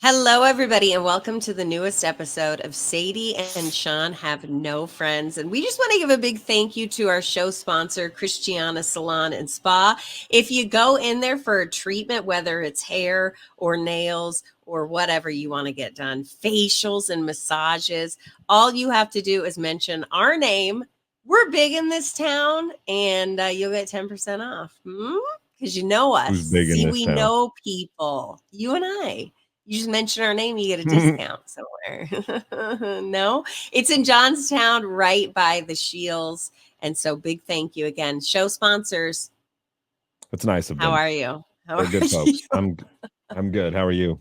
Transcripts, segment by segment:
Hello, everybody, and welcome to the newest episode of Sadie and Shawn Have No Friends. And we just want to give a big thank you to our show sponsor, Christiana Salon and Spa. If you go in there for a treatment, whether it's hair or nails or whatever you want to get done, facials and massages, all you have to do is mention our name. We're big in this town, and you'll get 10% off. Because you know us. Who's big in See, this we town? know people. You and I. You just mention our name, you get a discount somewhere. No, it's in Johnstown, right by the Shields. And so, big thank you again. Show sponsors, It's nice of how them. are you? How They're are good you? folks. I'm good. How are you?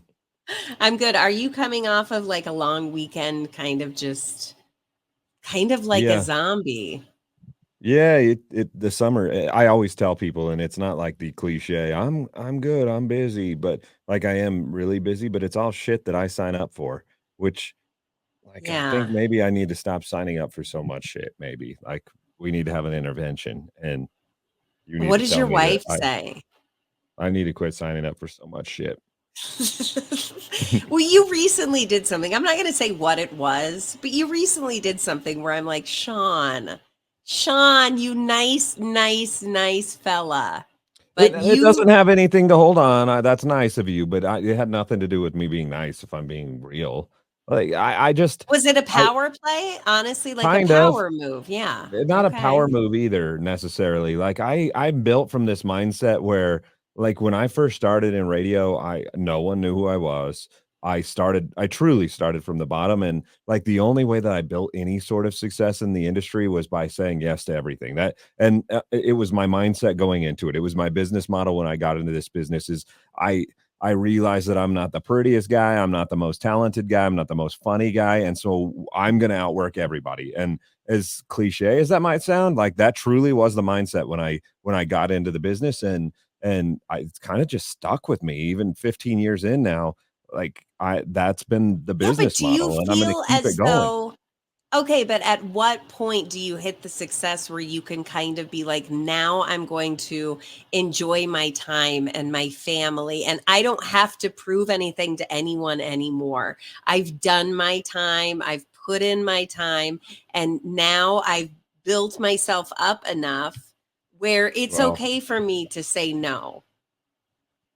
I'm good. Are you coming off of like a long weekend, kind of like a Yeah. zombie? Yeah, the summer I always tell people, and it's not like the cliche, I'm good, I'm busy, but like I am really busy, but it's all shit that I sign up for, which like I think Yeah. maybe I need to stop signing up for so much shit, maybe. Like we need to have an intervention, and you need What to does tell your me that wife say? I need to quit signing up for so much shit. Well, you recently did something. I'm not going to say what it was, but you recently did something where I'm like, Shawn, you nice fella. But It you, doesn't have anything to hold on. That's nice of you, but it had nothing to do with me being nice. If I'm being real, like I just, was it a I power play? Honestly, like a kind of power move. Yeah. not a Okay. power move either necessarily. Like I'm built from this mindset where, like when I first started in radio, I no one knew who I was. I truly started from the bottom, and like the only way that I built any sort of success in the industry was by saying yes to everything. That and it was my mindset going into it. It was my business model when I got into this business. Is I I realized that I'm not the prettiest guy, I'm not the most talented guy, I'm not the most funny guy, and so I'm going to outwork everybody. And as cliche as that might sound, like that truly was the mindset when I got into the business, and it's kind of just stuck with me even 15 years in now. Like I that's been the Yeah, but business do you model, and I'm going to feel keep it as going. though okay, but at what point do you hit the success where you can kind of be like, now I'm going to enjoy my time and my family, and I don't have to prove anything to anyone anymore. I've done my time, I've put in my time, and now I've built myself up enough where it's Well, okay for me to say no.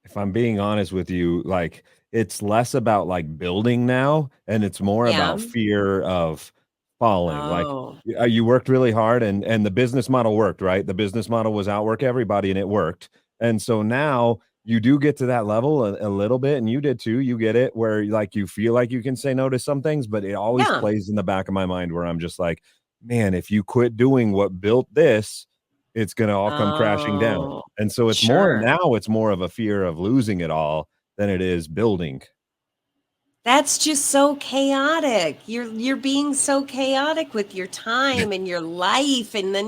if I'm being honest with you, like it's less about like building now, and it's more Yeah. about fear of falling. Like Oh, you worked really hard, and the business model worked, right? The business model was outwork everybody, and it worked. And so now you do get to that level a little bit, and you did too. You get it where like you feel like you can say no to some things, but it always yeah. plays in the back of my mind where I'm just like, man, if you quit doing what built this, it's gonna all come crashing down. Oh, And so sure. it's more of a fear of losing it all than it is building. That's just so chaotic. You're being so chaotic with your time and your life, and then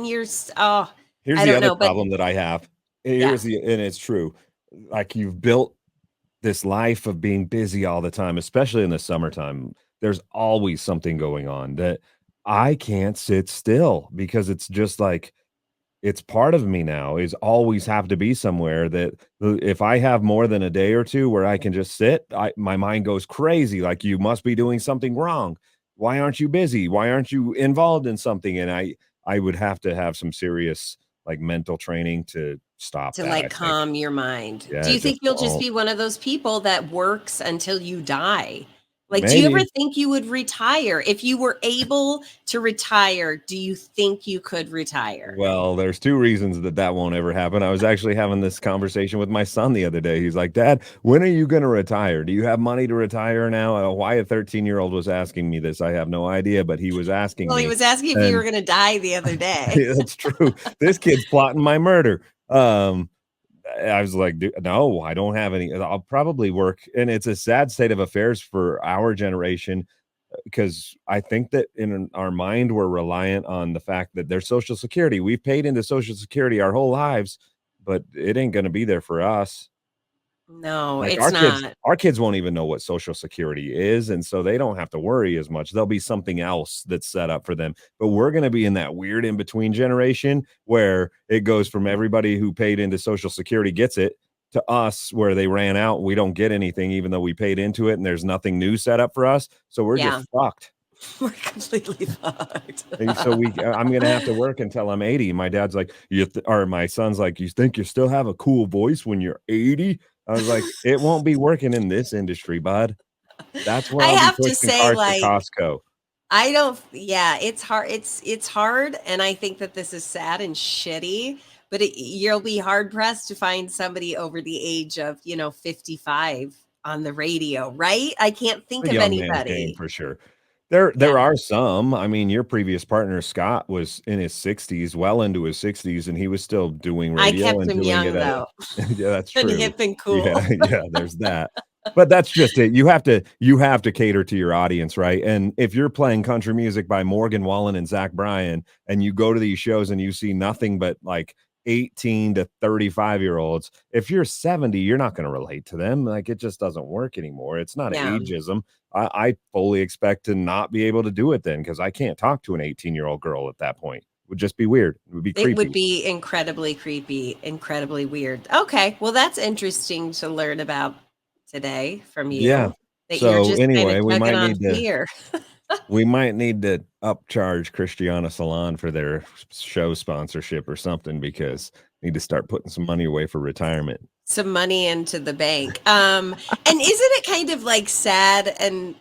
oh, Here's I the don't other know, but problem that I have. yeah, And it's true. Like you've built this life of being busy all the time, especially in the summertime. There's always something going on that I can't sit still because it's just like it's part of me now is always have to be somewhere that if I have more than a day or two where I can just sit, my mind goes crazy. Like you must be doing something wrong. Why aren't you busy? Why aren't you involved in something? And I would have to have some serious like mental training to stop to that, like I think. calm your mind. Yeah, Do you it think just you'll just won't. be one of those people that works until you die? Like, do you ever Maybe. think you would retire? If you were able to retire, do you think you could retire? Well, there's 2 reasons that that won't ever happen. I was actually having this conversation with my son the other day. He's like, "Dad, when are you gonna retire? Do you have money to retire now?" Why a 13-year-old was asking me this, I have no idea, but he was asking Well, he me, was asking if you were and going to die the other day. yeah, that's true. This kid's plotting my murder. I was like, no, I don't have any. I'll probably work." And it's a sad state of affairs for our generation because I think that in our mind we're reliant on the fact that there's Social Security. We've paid into Social Security our whole lives, but it ain't going to be there for us. No, Like it's not. our kids won't even know what Social Security is, and so they don't have to worry as much. There'll be something else that's set up for them. But we're going to be in that weird in between generation where it goes from everybody who paid into Social Security gets it to us where they ran out. We don't get anything, even though we paid into it, and there's nothing new set up for us. So we're Yeah. just fucked. We're completely fucked. And so I'm gonna have to work until I'm 80. My dad's like, or my son's like, you think you still have a cool voice when you're 80? I was like, it won't be working in this industry, bud. That's where I I'll be have to pushing say, carts at like, Costco. I don't yeah, it's hard it's hard, and I think that this is sad and shitty, but you'll be hard pressed to find somebody over the age of, 55 on the radio, right? I can't think A of young man's game anybody. for sure. There Yeah. are some. I mean, your previous partner Scott was in his 60s, well into his 60s, and he was still doing I radio kept and him doing it young, at a though, yeah, that's and true. hip and Yeah, cool. yeah, there's that. But that's just it. You have to cater to your audience, right? And if you're playing country music by Morgan Wallen and Zach Bryan, and you go to these shows and you see nothing but like 18 to 35-year-olds, if you're 70, you're not going to relate to them. Like it just doesn't work anymore. It's not Yeah. ageism. I fully expect to not be able to do it then because I can't talk to an 18-year-old girl at that point. It would just be weird. It would be It would creepy. be incredibly creepy, incredibly weird. Okay, well, that's interesting to learn about today from Yeah. you, that you're So just kinda anyway, chugging on fear. we might need to upcharge Christiana Salon for their show sponsorship or something because need to start putting some money away for retirement. Some money into the bank. And isn't it kind of like sad, and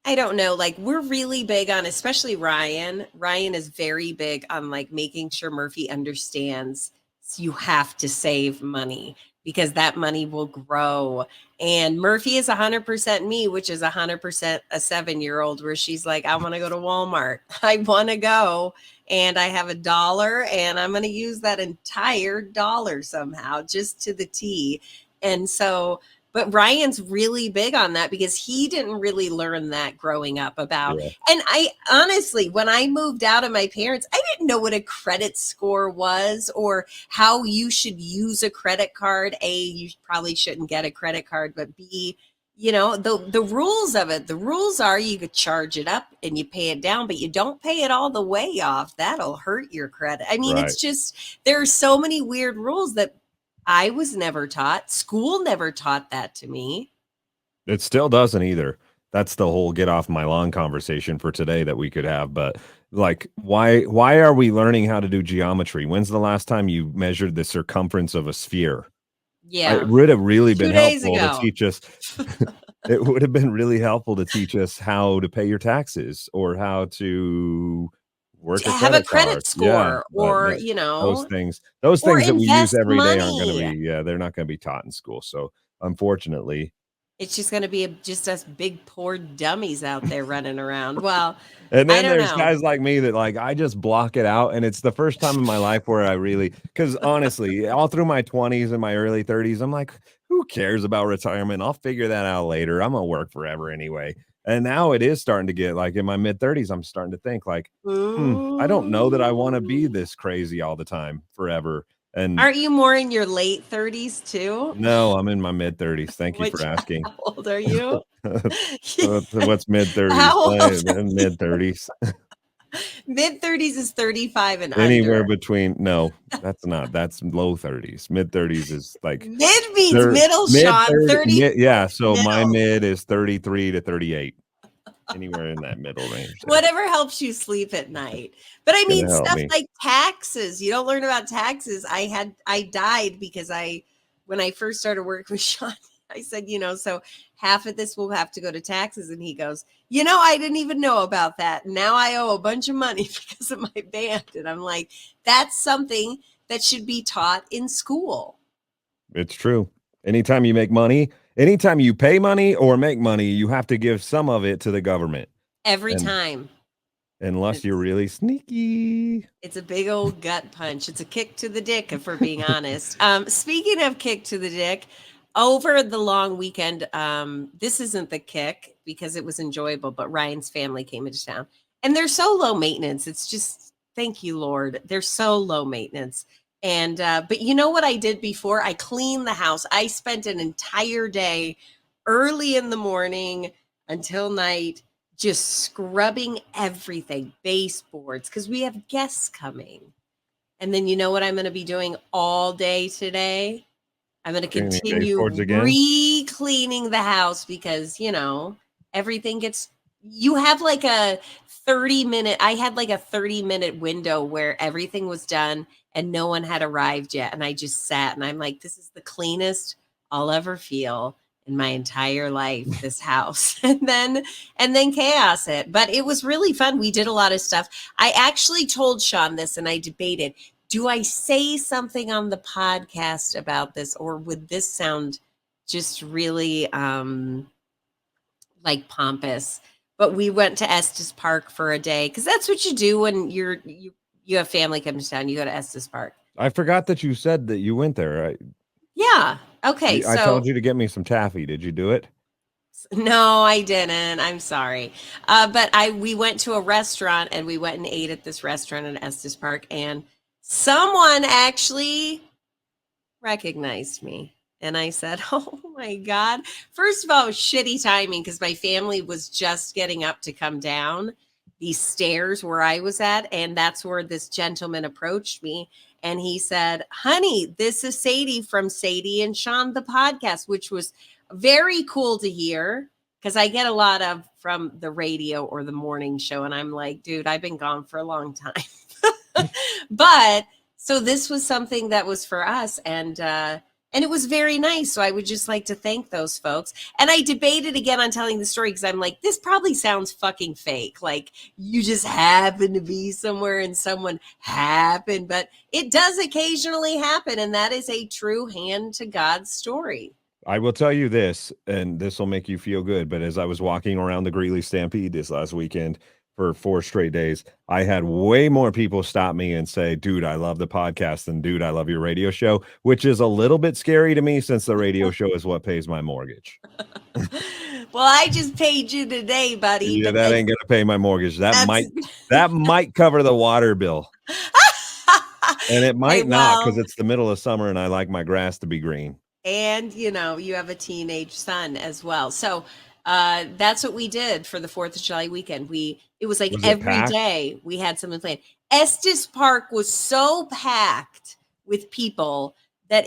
I don't know, like we're really big on, especially Ryan. Ryan is very big on like making sure Murphy understands you have to save money because that money will grow. And Murphy is 100% me, which is 100% a 7-year old, where she's like, I want to go to Walmart. I want to go, and I have $1 and I'm going to use that entire dollar somehow, just to the T. And so, but Ryan's really big on that because he didn't really learn that growing up about. Yeah. And I honestly, when I moved out of my parents, I didn't know what a credit score was or how you should use a credit card. A, you probably shouldn't get a credit card, but B, the rules of it. The rules are you could charge it up and you pay it down, but you don't pay it all the way off. That'll hurt your credit. I mean, Right. it's just there are so many weird rules that I was never taught. School never taught that to me. It still doesn't either. That's the whole get off my lawn conversation for today that we could have. But like, why are we learning how to do geometry? When's the last time you measured the circumference of a sphere? It Yeah. would have really been 2 days helpful to ago. teach us. It would have been really helpful to teach us how to pay your taxes or how to work a Have a credit card. credit Yeah, score, but or, those or things that we use invest every day aren't going to money. be. Yeah, they're not going to be taught in school. So unfortunately, It's just going to be just us big poor dummies out there running around. Well, and I then don't there's know. guys like me that like I just block it out, and it's the first time in my life where I really, because honestly, all through my 20s and my early 30s, I'm like, who cares about retirement? I'll figure that out later. I'm gonna work forever anyway. And now it is starting to get like in my mid 30s, I'm starting to think like, I don't know that I want to be Mm. this crazy all the time forever. And Aren't you more in your late 30s too? no, I'm in my mid 30s. Thank you for Which, asking. how old are you? What's mid 30s? How old are Mid 30s. Mid 30s is 35 and Anywhere under. between no, that's low 30s. Mid 30s is like Mid means they're middle, mid Shawn. 30 34 yeah, is so my middle. mid is 33 to 38. Anywhere in that middle range there. Whatever helps you sleep at night. But I It's mean, gonna help stuff me. like taxes. You don't learn about taxes. I died because when I first started working with Shawn, I said, so half of this will have to go to taxes. And he goes, I didn't even know about that. Now I owe a bunch of money because of my band. And I'm like, that's something that should be taught in school. It's true. Anytime you make money, anytime you pay money or make money, you have to give some of it to the government. Every And time. unless you're It's really sneaky. It's a big old gut punch. It's a kick to the dick, if we're being honest. Speaking of kick to the dick, over the long weekend, this isn't the kick because it was enjoyable, but Ryan's family came into town and they're so low maintenance. It's just, thank you, Lord. They're so low maintenance. And, but you know what I did before? I cleaned the house. I spent an entire day early in the morning until night just scrubbing everything, baseboards, because we have guests coming. And then you know what I'm going to be doing all day today? I'm going to Cleaning day continue chores again. re-cleaning the house because, everything gets you have like a 30-minute I had like a 30-minute window where everything was done and no one had arrived yet and I just sat and I'm like this is the cleanest I'll ever feel in my entire life this house. And then chaos hit. But it was really fun. We did a lot of stuff. I actually told Shawn this and I debated, do I say something on the podcast about this or would this sound just really like pompous? But we went to Estes Park for a day because that's what you do when you have family come to town. You go to Estes Park. I forgot that you said that you went there. Yeah. Okay. I told So you to get me some taffy. Did you do it? no, I didn't. I'm sorry. But we went to a restaurant and we went and ate at this restaurant in Estes Park and someone actually recognized me. And I said, oh my God. First of all, it was shitty timing because my family was just getting up to come down these stairs where I was at. And that's where this gentleman approached me. And he said, honey, this is Sadie from Sadie and Shawn, the podcast, which was very cool to hear because I get a lot of from the radio or the morning show. And I'm like, dude, I've been gone for a long time. But so this was something that was for us and it was very nice. So I would just like to thank those folks. And I debated again on telling the story because I'm like, this probably sounds fucking fake. Like you just happen to be somewhere and someone happened, but it does occasionally happen. And that is a true hand to God story. I will tell you this, and this will make you feel good. But as I was walking around the Greeley Stampede this last weekend for 4 straight days, I had way more people stop me and say, dude, I love the podcast, and dude, I love your radio show, which is a little bit scary to me since the radio show is what pays my mortgage. Well, I just paid you today, buddy, Yeah, but that ain't gonna pay my mortgage. That that's might cover the water bill. And it hey, might not because well, it's the middle of summer and I like my grass to be green. and you have a teenage son as well. So that's what we did for the 4th of July weekend. It was like Was it every packed? day we had something planned. Estes Park was so packed with people that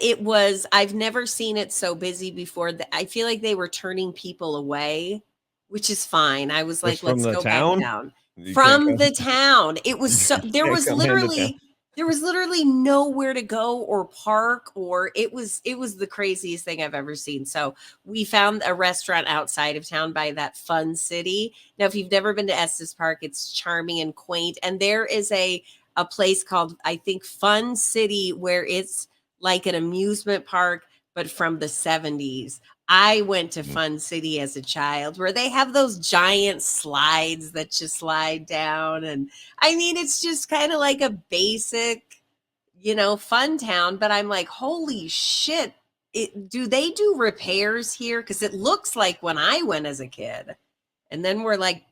I've never seen it so busy before. I feel like they were turning people away, which is fine. I was Just like, from let's the go back town? down You can't from come the town. It was so you can't come into town. there was literally nowhere to go or park or it was the craziest thing I've ever seen. So we found a restaurant outside of town by that Fun City. Now, if you've never been to Estes Park, it's charming and quaint. And there is a place called, I think, Fun City, where it's like an amusement park, but from the 70s. I went to Mm. Fun City as a child where they have those giant slides that you slide down. And I mean, it's just kind of like a basic, fun town. But I'm like, holy shit. Do they do repairs here? Because it looks like when I went as a kid. And then we're like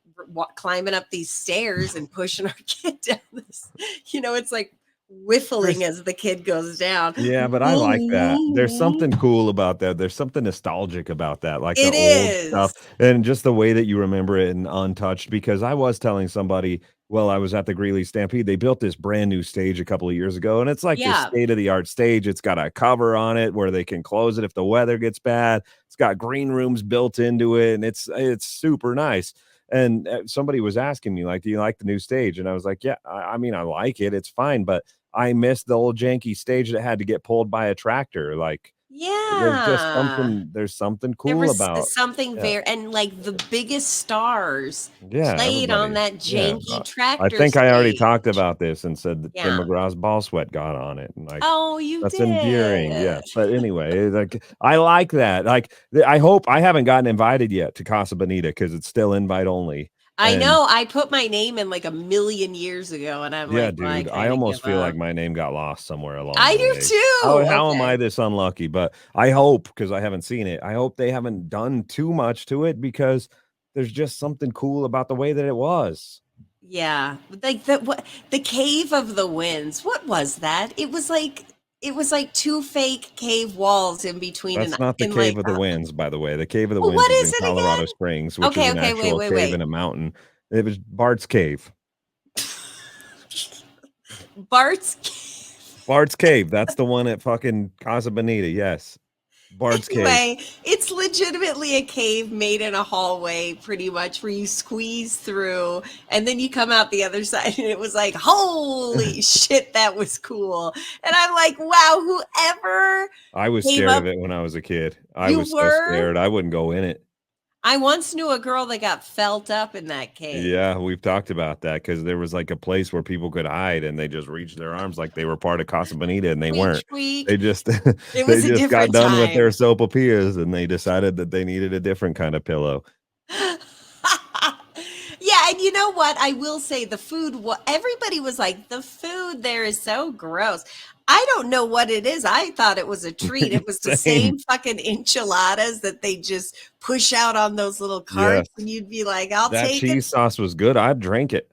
climbing up these stairs and pushing our kid down this, it's like whiffling There's as the kid goes down. Yeah, but I like that. There's something cool about that. There's something nostalgic about that, like the It old is. stuff and just the way that you remember it and untouched. Because I was telling somebody, well, I was at the Greeley Stampede. They built this brand new stage a couple of years ago, and it's like this Yeah. state of the art stage. It's got a cover on it where they can close it if the weather gets bad. It's got green rooms built into it, and it's super nice. And somebody was asking me, like, do you like the new stage? And I was like, yeah, I mean, I like it. It's fine, but I miss the old janky stage that had to get pulled by a tractor. Like Yeah. there's something There cool was about something yeah. very, and like the biggest stars Yeah, played on everybody. that Yeah. janky I tractor think I already stage. talked about this and said that Tim Yeah. McGraw's ball sweat got on it. And like Oh, you that's endearing. did. Yes. But anyway, like I like that. Like I hope I haven't gotten invited yet to Casa Bonita because it's still invite only. I And know. I put my name in like a million years ago, and I'm yeah, like, well, I dude, I kind of almost give feel like up. my name got lost somewhere along I the do way. too. How am I Okay. this unlucky? But I hope because I haven't seen it. I hope they haven't done too much to it because there's just something cool about the way that it was. Yeah. Like the Cave of the Winds. What was that? It was like two fake cave walls in between and That's not the in Cave like of the Winds, by the way. The Cave of the well, Winds what is is in it Colorado again? Springs, which is Okay, an okay, wait, actual wait, cave wait. in a mountain. It was Bart's Cave. Bart's Bart's Cave. That's the one at fucking Casa Bonita. Yes. Bard's cave. Anyway, it's legitimately a cave made in a hallway, pretty much, where you squeeze through and then you come out the other side. And it was like, holy shit, that was cool. And I'm like, wow, whoever I was came scared of up, it when I was a kid. I you was so were? scared. I wouldn't go in it. I once knew a girl that got felt up in that cave. Yeah, we've talked about that because there was like a place where people could hide and they just reached their arms like they were part of Casa Bonita and they Tweak, weren't. They tweak. just It they was a just got different done with their time. sopapillas and they decided that they needed a different kind of pillow. Yeah, and you know what? I will say the food, everybody was like, the food there is so gross. I don't know what it is. I thought it was a treat. It was the Same. same fucking enchiladas that they just push out on those little Yes. carts, and you'd be like, I'll That take it. cheese sauce was good. I drank it.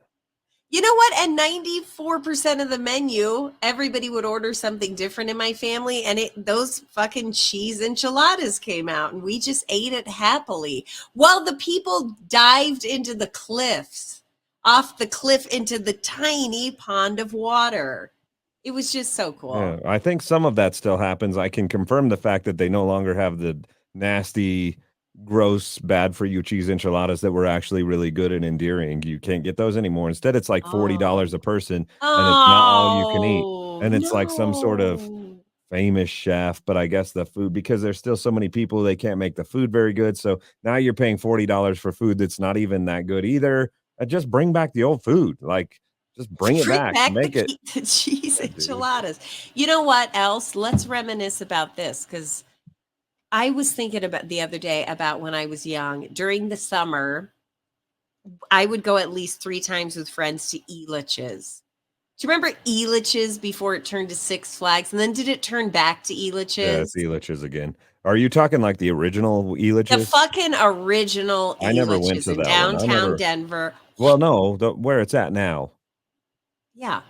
You know what? And 94% of the menu, everybody would order something different in my family, and those fucking cheese enchiladas came out, and we just ate it happily while the people dived into the cliffs, off the cliff into the tiny pond of water. It was just so Yeah, cool. I think some of that still happens. I can confirm the fact that they no longer have the nasty, gross, bad for you cheese enchiladas that were actually really good and endearing. You can't get those anymore. Instead, it's like Oh. $40 a person and it's not all you can eat. Oh, And it's like some sort of no. famous chef, but I guess the food because there's still so many people they can't make the food very good. So now you're paying $40 for food that's not even that good either. Just bring back the old food. Like just bring it Bring back. back Make it. the cheese Yeah, dude. enchiladas. You know what else? Let's reminisce about this because I was thinking about the other day about when I was young. During the summer, I would go at least 3 times with friends to Elitch's. Do you remember Elitch's before it turned to Six Flags? And then did it turn back to Yeah, it's Elitch's? Elitch's again. Are you talking like the original The Elitch's? fucking original I never went Elitch's to in that one. I downtown never Denver. well, no, the where it's at now. Yeah.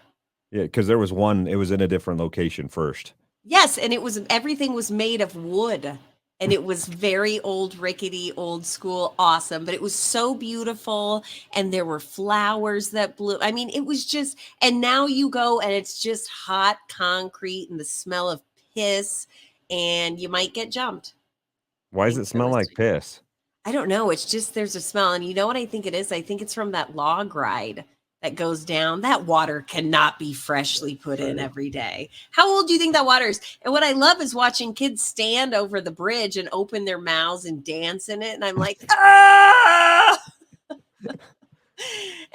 Yeah, because there was one, it was in a different location first. Yes, and it was everything was made of wood. And it was very old, rickety, old school, awesome. But it was so beautiful. And there were flowers that blew. I mean, it was just, and now you go and it's just hot concrete and the smell of piss, and you might get jumped. Why does it Thanks for smell like listening. piss? I don't know. It's just there's a smell. And you know what I think it is? I think it's from that log ride that goes down. That water cannot be freshly put in Right. every day. How old do you think that water is? And what I love is watching kids stand over the bridge and open their mouths and dance in it. And I'm like, ah!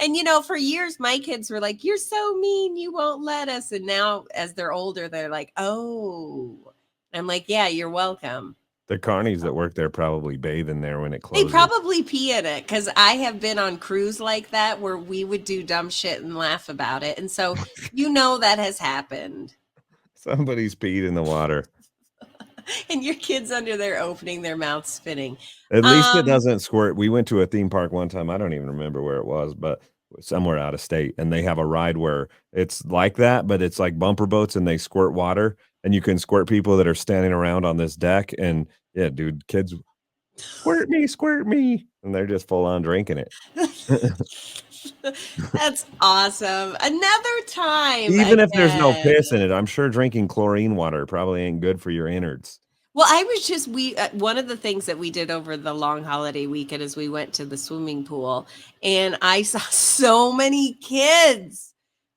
And for years, my kids were like, you're so mean. You won't let us. And now, as they're older, they're like, oh. I'm like, yeah, you're welcome. The carnies that work there probably bathe in there when it They closes. probably pee in it because I have been on cruise like that where we would do dumb shit and laugh about it. And so that has happened. Somebody's peed in the water. And your kids under there opening their mouths spinning. At least it Um, doesn't squirt. We went to a theme park one time. I don't even remember where it was, but somewhere out of state. And they have a ride where it's like that, but it's like bumper boats and they squirt water and you can squirt people that are standing around on this deck. And yeah, dude, kids squirt me. And they're just full on drinking it. that's awesome. Another time Even if there's no again. piss in it, I'm sure drinking chlorine water probably ain't good for your innards. Well, I was just one of the things that we did over the long holiday weekend is we went to the swimming pool and I saw so many kids.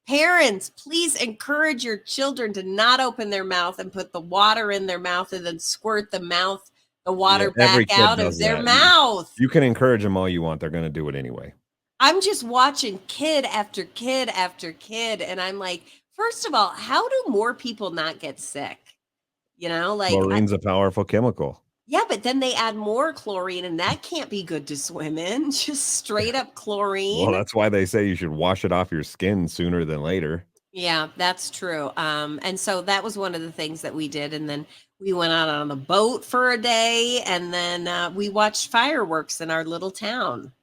Parents, please encourage your children to not open their mouth and put the water in their mouth and then squirt the Yeah, water every back kid out of does their that. You mouth. you can encourage them all you want, they're gonna do it anyway. I'm just watching kid after kid after kid and I'm like, first of all, how do more people not get sick? Like Chlorine's a powerful chemical. yeah, but then they add more chlorine, and that can't be good to swim in. Just straight up Well, chlorine. that's why they say you should wash it off your skin sooner than later. Yeah, that's true. And so that was one of the things that we did. And then we went out on a boat for a day, and then we watched fireworks in our little town.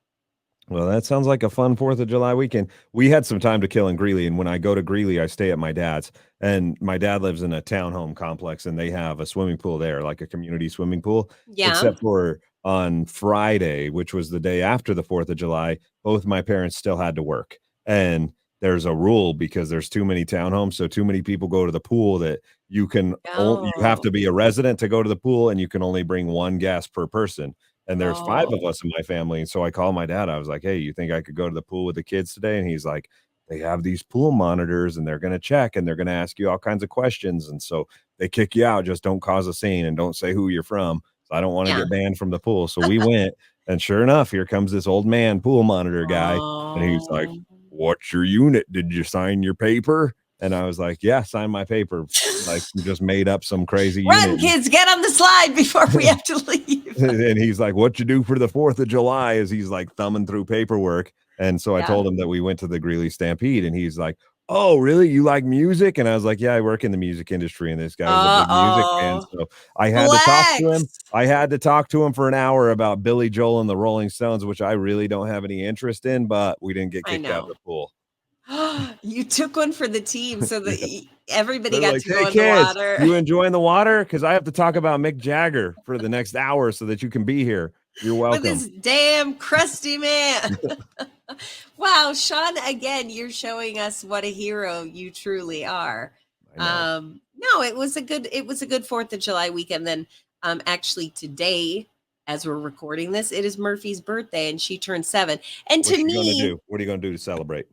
Well, that sounds like a fun 4th of July weekend. We had some time to kill in Greeley, and when I go to Greeley, I stay at my dad's. And my dad lives in a townhome complex, and they have a swimming pool there, like a community swimming pool. Yeah. Except for on Friday, which was the day after the 4th of July, both my parents still had to work. And there's a rule because there's too many townhomes, so too many people go to the pool that you have Oh, to be a resident to go to the pool, and you can only bring one guest per person. And there's 5 of oh, us in my family, and so I called my dad. I was like, "Hey, you think I could go to the pool with the kids today?" And he's like, "They have these pool monitors, and they're gonna check, and they're gonna ask you all kinds of questions, and so they kick you out. Just don't cause a scene and don't say who you're from. So I don't want to yeah. get banned from the pool." So we went, and sure enough, here comes this old man pool monitor guy, and he's like, Oh. "What's your unit? Did you sign your paper?" And I was like, "Yeah, sign my paper." Like, you just made up some crazy Run, unit. kids, get on the slide before we have to leave. And he's like, "What you do for the 4th of July?" As he's like thumbing through paperwork. And so I Yeah. told him that we went to the Greeley Stampede, and he's like, "Oh, really? You like music?" And I was like, "Yeah, I work in the music industry." And this guy was a big music fan. Uh-oh. So I had to talk to him. Flex. I had to talk to him for an hour about Billy Joel and the Rolling Stones, which I really don't have any interest in, but we didn't get I kicked out of know. the pool. You took one for the team so that Yeah. everybody They're got like, to "Hey, go in the kids, water. you enjoying the water? Because I have to talk about Mick Jagger for the next hour so that you can be here. You're With welcome." this damn crusty man. Wow, Shawn, again, you're showing us what a hero you truly are. I know. No, it was a good 4th of July weekend. Then actually today, as we're recording this, it is Murphy's birthday and she turned 7. And to What's she gonna me, do? What are you gonna do to celebrate?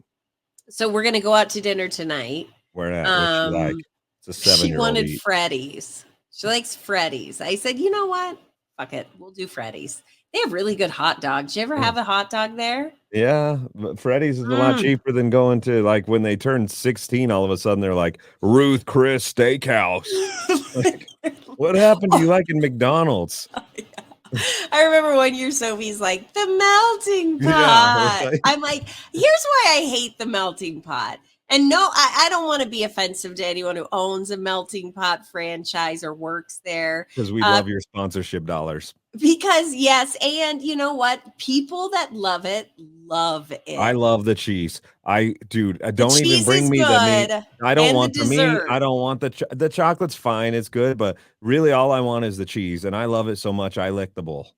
so we're gonna go out to dinner tonight. Where at? What's she like? Um, It's a she 7-year-old wanted eat. Freddy's. She likes Freddy's. I said, you know what? Fuck it. We'll do Freddy's. They have really good hot dogs. Did you ever have a hot dog there? Yeah, but Freddy's is a lot Mm. cheaper than going to, like, when they turn 16, all of a sudden they're like, Ruth Chris Steakhouse. Like, what happened to you Oh, liking McDonald's? yeah. I remember one year Sophie's like, the melting Yeah, pot. right? I'm like, here's why I hate the melting pot. And no, I don't want to be offensive to anyone who owns a melting pot franchise or works there. Because we Uh, love your sponsorship dollars. because yes, and you know what? People that love I it. love the cheese. Dude, The don't even cheese bring is me the meat. good I don't and the want the meat. dessert. I don't want the chocolate's fine. It's good, but really all I want is the cheese, and I love it so much I lick the bowl.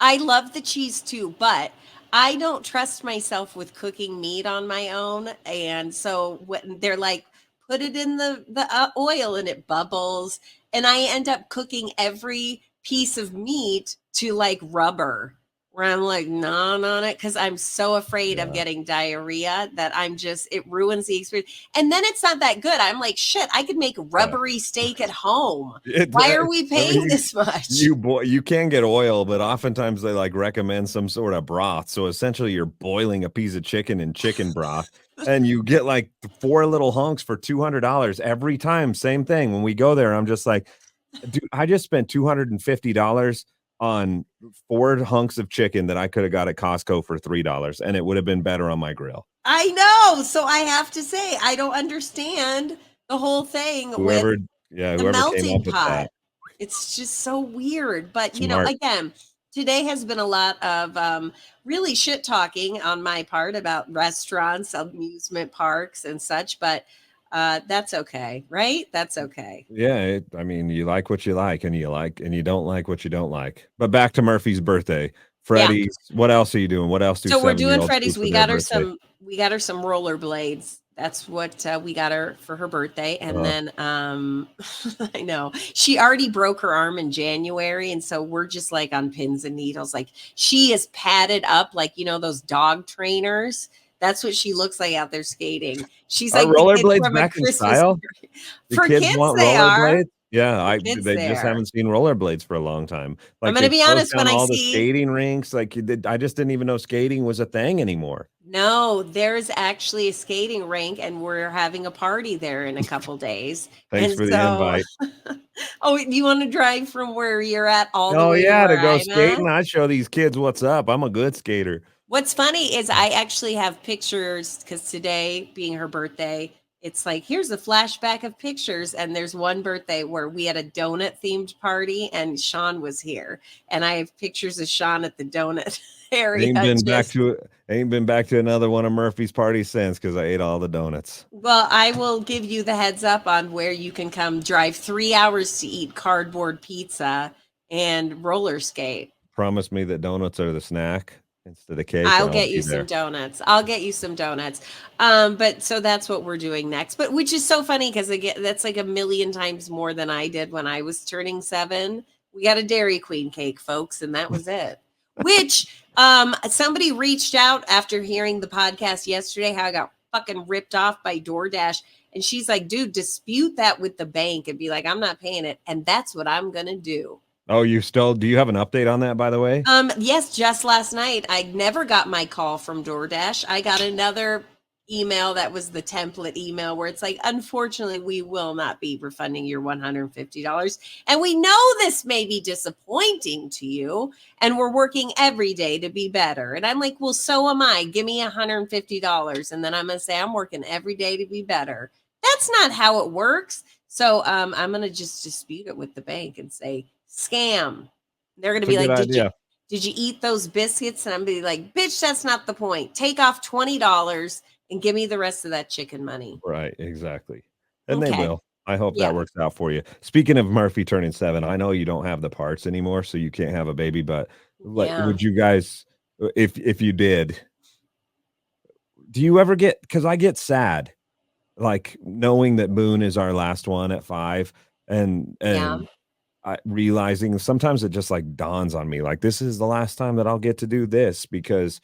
I love the cheese too, but I don't trust myself with cooking meat on my own. And so when they're like, put it in the oil and it bubbles, and I end up cooking every piece of meat to like rubber, where I'm like gnawing on it because I'm so afraid of Yeah. getting diarrhea that it ruins the experience. And then it's not that good. I'm like, shit, I could make Yeah. rubbery steak at home. It Why are we I mean, paying this much? you can get oil, but oftentimes they like recommend some sort of broth. So essentially you're boiling a piece of chicken in chicken broth and you get like 4 little hunks for $200 every time. Same thing. When we go there, I'm just like, dude, I just spent $250 on 4 hunks of chicken that I could have got at Costco for $3 and it would have been better on my grill. I know. So I have to say, I don't understand the whole thing with Whoever yeah, the whoever came melting up with that. pot. It's just so weird. But, Smart. again, today has been a lot of really shit talking on my part about restaurants, amusement parks, and such. But that's okay, right? That's okay. Yeah, I mean, you like what you like, and you don't like what you don't like. But back to Murphy's birthday. Yeah. Freddie's, what else are you doing? What else do So we're doing 7-year-olds do Freddy's. for We their got her birthday? some rollerblades. That's what we got her for her birthday. And Uh, then I know she already broke her arm in January, and so we're just like on pins and needles. Like she is padded up, like those dog trainers. That's what she looks like out there skating. She's are like the kid rollerblades from A back in Christmas style? Story. Do For kids kids, want they are. rollerblades? Yeah, For I kids, they they just are. haven't seen rollerblades for a long time. I'm Like, gonna they be closed honest. When down I all the see skating rinks, like, I just didn't even know skating was a thing anymore. No, there's actually a skating rink, and we're having a party there in a couple days. Thanks And for the so, invite. oh, you want to drive from where you're at all the Oh, way to yeah, to where go I'm at? skating, I show these kids what's up. I'm a good skater. What's funny is I actually have pictures because today, being her birthday, it's like here's a flashback of pictures. And there's one birthday where we had a donut themed party, and Shawn was here, and I have pictures of Shawn at the donut area. Just Ain't been back to another one of Murphy's parties since because I ate all the donuts. Well, I will give you the heads up on where you can come drive 3 hours to eat cardboard pizza and roller skate. Promise me that donuts are the snack. instead of cake, I'll and I'll get be you some there. donuts. I'll get you some donuts. But so that's what we're doing next. But which is so funny because again, that's like a million times more than I did when I was turning 7. We got a Dairy Queen cake, folks, and that was it. Which somebody reached out after hearing the podcast yesterday, how I got fucking ripped off by DoorDash. And she's like, dude, dispute that with the bank and be like, I'm not paying it. And that's what I'm gonna do. Oh, you still do you have an update on that, by the way? Yes, just last night. I never got my call from DoorDash. I got another email that was the template email where it's like, unfortunately, we will not be refunding your $150. And we know this may be disappointing to you, and we're working every day to be better. And I'm like, well, so am I. Give me $150. And then I'm going to say, I'm working every day to be better. That's not how it works. So I'm going to just dispute it with the bank and say, scam. They're gonna It's a be good like, idea. did you eat those biscuits? And I'm gonna be like, bitch, that's not the point. Take off $20 and give me the rest of that chicken money. Right, exactly. And they Okay. will. I hope that Yeah. works out for you. Speaking of Murphy turning 7, I know you don't have the parts anymore, so you can't have a baby, but, like, Yeah. would you guys if you did, do you ever get? Because I get sad, like, knowing that Boone is our last one at 5 Yeah. and I realizing sometimes it just, like, dawns on me, like, this is the last time that I'll get to do this because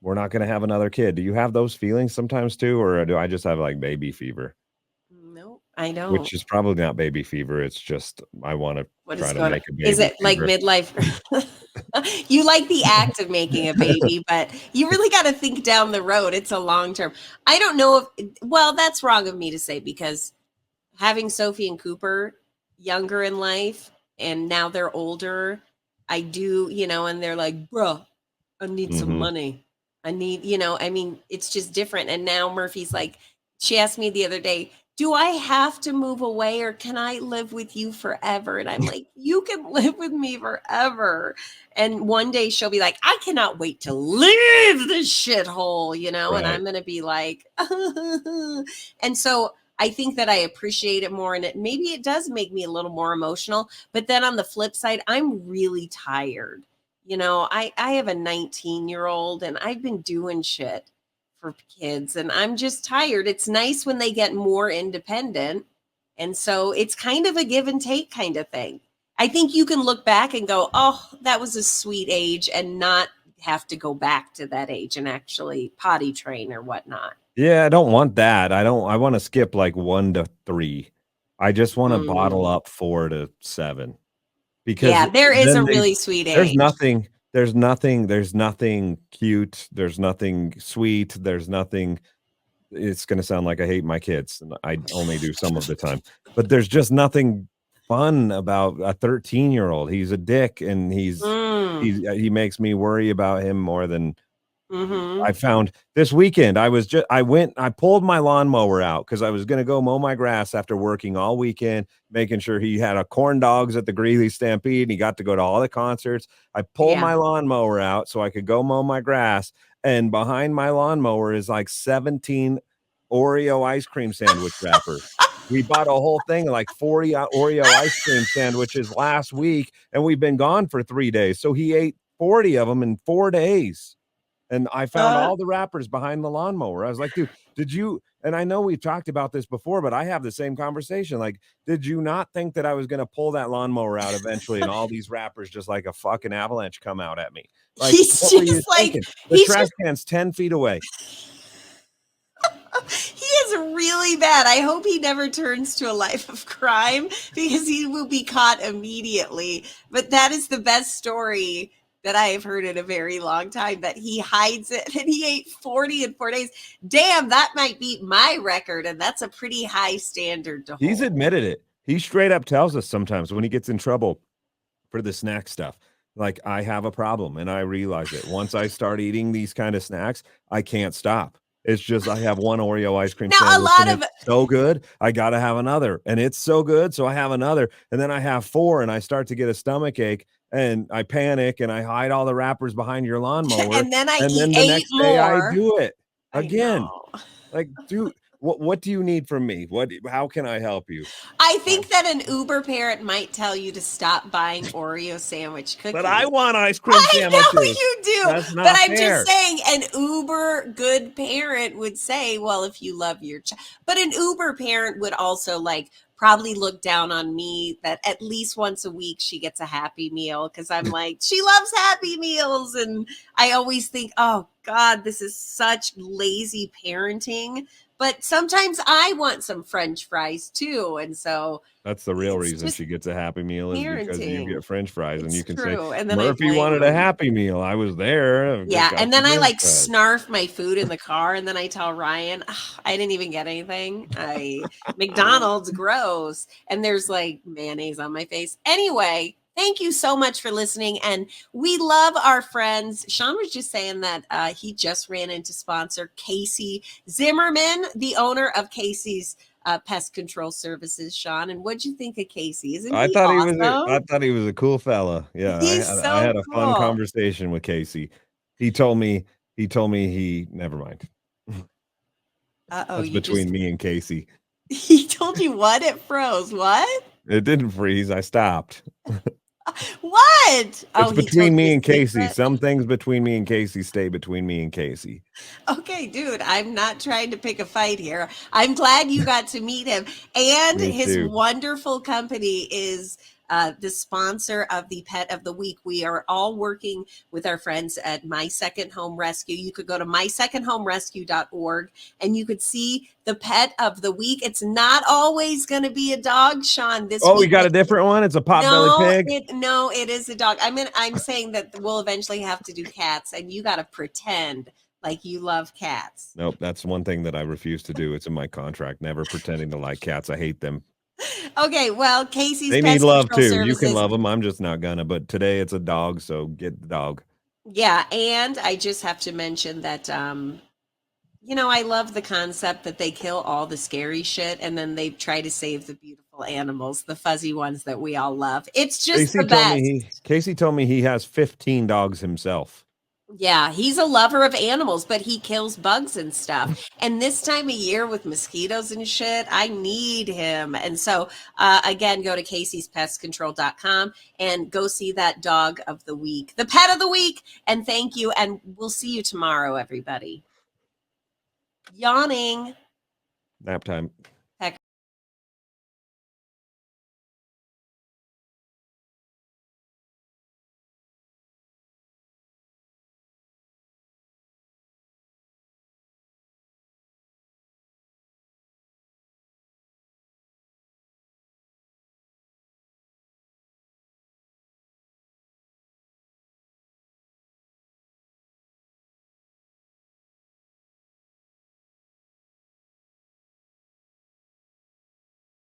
we're not gonna have another kid. Do you have those feelings sometimes too, or do I just have, like, baby fever? No, I don't. Which is probably not baby fever, it's just I wanna What is try to going on? make a Is baby it like fever. midlife? You like the act of making a baby, but you really got to think down the road. It's a long term. I don't know if, well, that's wrong of me to say because having Sophie and Cooper younger in life and now they're older, I do, and they're like, bro, I need some Mhm. money. I need, I mean, it's just different. And now Murphy's like, she asked me the other day, do I have to move away or can I live with you forever? And I'm like, you can live with me forever. And one day she'll be like, I cannot wait to leave this shithole, and Right. I'm going to be like, and so I think that I appreciate it more. And maybe it does make me a little more emotional. But then on the flip side, I'm really tired. I have a 19-year-old and I've been doing shit for kids and I'm just tired. It's nice when they get more independent. And so it's kind of a give and take kind of thing. I think you can look back and go, oh, that was a sweet age and not have to go back to that age and actually potty train or whatnot. Yeah, I don't want that. I wanna skip, like, 1 to 3. I just wanna bottle Mm. up 4 to 7 because Yeah, there is then a they really sweet there's age. nothing there's nothing cute, there's nothing sweet, there's nothing it's gonna sound like I hate my kids, and I only do some of the time, but there's just nothing fun about a 13-year-old. He's a dick, and Mm. he makes me worry about him more than I Mm-hmm. found this weekend. I pulled my lawnmower out because I was gonna go mow my grass after working all weekend, making sure he had a corn dogs at the Greeley Stampede, and he got to go to all the concerts. I pulled Yeah. my lawnmower out so I could go mow my grass, and behind my lawnmower is like 17 Oreo ice cream sandwich wrappers. We bought a whole thing of like 40 Oreo ice cream sandwiches last week, and we've been gone for 3 days. So he ate 40 of them in 4 days. And I found Uh, all the wrappers behind the lawnmower. I was like, "Dude, did you" and I know we've talked about this before, but I have the same conversation. Like, did you not think that I was gonna pull that lawnmower out eventually and all these wrappers just like a fucking avalanche come out at me? Like, he's what were you just like, thinking? The he's trash just can's 10 feet away. he is really bad. I hope he never turns to a life of crime because he will be caught immediately. But that is the best story that I have heard in a very long time that he hides it and he ate 40 in 4 days. Damn, that might beat my record. And that's a pretty high standard to He's hold. admitted it. He straight up tells us sometimes when he gets in trouble for the snack stuff. Like, I have a problem and I realize it. Once I start eating these kind of snacks, I can't stop. It's just I have one Oreo ice cream Now, a sandwich and lot of it's so good, I gotta have another. And it's so good, so I have another. And then I have 4 and I start to get a stomach ache and I panic and I hide all the wrappers behind your lawnmower. and then I And eat then the 8 next day I more. do it I again. know. Like, dude, What do you need from me? How can I help you? I Uh, think that an Uber parent might tell you to stop buying Oreo sandwich but I cookies. want ice cream I know sandwiches. you do, That's but not I'm just fair. saying an Uber good parent would say, well, if you love your child, but an Uber parent would also like probably look down on me that at least once a week she gets a Happy Meal because I'm like, she loves Happy Meals. And I always think, oh God, this is such lazy parenting. But sometimes I want some French fries too. And so That's the real it's reason just she gets a Happy Meal is because you parenting. get French fries, and you It's can say, true. And then I Murphy blame wanted a them. Happy Meal. I was there. I Yeah, got and some then I French like fries. snarf my food in the car, and then I tell Ryan, "Ugh, I didn't even get anything. I McDonald's gross, and there's like mayonnaise on my face." Anyway, thank you so much for listening, and we love our friends. Shawn was just saying that he just ran into sponsor Casey Zimmerman, the owner of Casey's Pest Control Services. Shawn, and what'd you think of Casey? Isn't he I awesome? thought he was a cool fella. Yeah, He's I so had a fun cool. conversation with Casey. He told me he never mind. Uh-oh, That's you just between me and Casey. he told you what? It froze. What? It didn't freeze. I stopped. What? It's Oh, he told between you me a and Casey. secret? Some things between me and Casey stay between me and Casey. Okay, dude, I'm not trying to pick a fight here. I'm glad you got to meet him. And Me his too. wonderful company is the sponsor of the Pet of the Week. We are all working with our friends at My Second Home Rescue. You could go to mysecondhomerescue.org and you could see the Pet of the Week. It's not always going to be a dog, Shawn, this Oh, we week. got a different one. It's a potbelly No, pig. it is a dog. I'm saying that we'll eventually have to do cats, and you got to pretend like you love cats. Nope, that's one thing that I refuse to do. It's in my contract. Never pretending to like cats. I hate them. Okay, well, Casey's They need Pest love Control too. You can Services. love them. I'm just not gonna. But today it's a dog, so get the dog. Yeah, and I just have to mention that I love the concept that they kill all the scary shit and then they try to save the beautiful animals, the fuzzy ones that we all love. It's just the best. Casey told me he has 15 dogs himself. Yeah, he's a lover of animals, but he kills bugs and stuff. And this time of year with mosquitoes and shit, I need him. And so, again, go to Casey'sPestControl.com and go see that dog of the week, the pet of the week. And thank you. And we'll see you tomorrow, everybody. Yawning. Nap time.